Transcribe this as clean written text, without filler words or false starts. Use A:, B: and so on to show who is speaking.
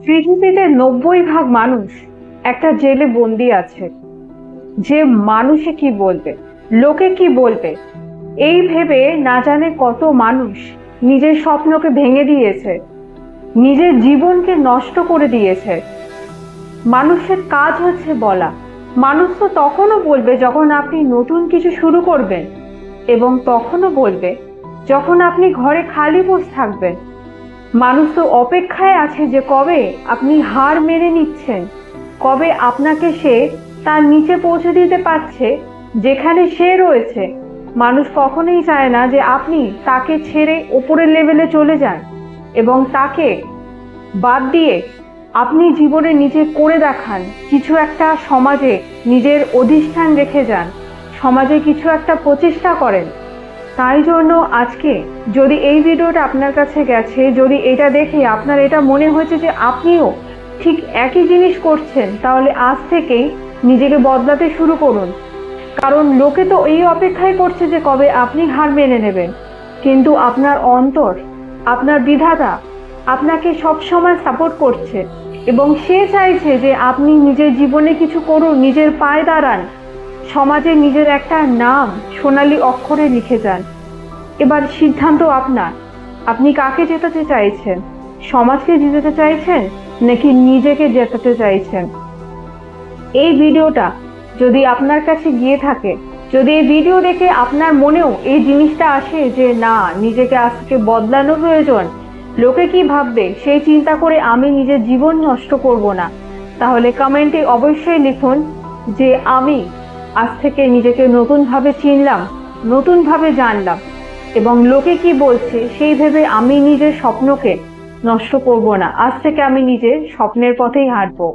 A: পৃথিবীতে 90% মানুষ একটা জেলে বন্দি আছে। যে মানুষে কি বলবে, লোকে কি বলবে, এই ভেবে না জানে কত মানুষ নিজের স্বপ্নকে ভেঙে দিয়েছে, নিজের জীবনকে নষ্ট করে দিয়েছে। মানুষের কাজ হচ্ছে বলা। মানুষ তো তখনও বলবে যখন আপনি নতুন কিছু শুরু করবেন, এবং তখনও বলবে যখন আপনি ঘরে খালি বসে থাকবেন। মানুষ তো অপেক্ষায় আছে যে কবে আপনি হার মেনে নিচ্ছেন, কবে আপনাকে সে তার নিচে পৌঁছে দিতে পারছে যেখানে সে রয়েছে। মানুষ কখনোই চায় না যে আপনি তাকে ছেড়ে ওপরের লেভেলে চলে যান এবং তাকে বাদ দিয়ে আপনি জীবনে নিজে করে দেখান, কিছু একটা সমাজে নিজের অধিষ্ঠান রেখে যান, সমাজে কিছু একটা প্রচেষ্টা করেন। তাই জন্য আজকে যদি এই ভিডিওটা আপনার কাছে গেছে, যদি এটা দেখে আপনার এটা মনে হয়েছে যে আপনিও ঠিক একই জিনিস করছেন, তাহলে আজ থেকেই নিজেকে বদলাতে শুরু করুন। কারণ লোকে তো এই অপেক্ষাই করছে যে কবে আপনি হার মেনে নেবেন, কিন্তু আপনার অন্তর, আপনার বিধাতা আপনাকে সব সময় সাপোর্ট করছে এবং সে চাইছে যে আপনি নিজের জীবনে কিছু করুন, নিজের পায়ে দাঁড়ান, সমাজে নিজের একটা নাম সোনালী অক্ষরে লিখে যান। এবার সিদ্ধান্ত আপনার। আপনি কাকে জেতাতে চাইছেন? সমাজকে জেতাতে চাইছেন নাকি নিজেকে জেতাতে চাইছেন? এই ভিডিওটা যদি আপনার কাছে গিয়ে থাকে, যদি এই ভিডিও দেখে আপনার মনেও এই জিনিসটা আসে যে না, নিজেকে আজকে বদলানো প্রয়োজন, লোকে কি ভাববে সেই চিন্তা করে আমি নিজের জীবন নষ্ট করব না, তাহলে কমেন্টে অবশ্যই লিখুন যে আমি আজ থেকে নিজেকে নতুনভাবে চিনলাম, নতুনভাবে জানলাম, এবং লোকে কি বলছে সেই ভেবে আমি নিজের স্বপ্নকে নষ্ট করব না। আজ থেকে আমি নিজের স্বপ্নের পথেই হাঁটবো।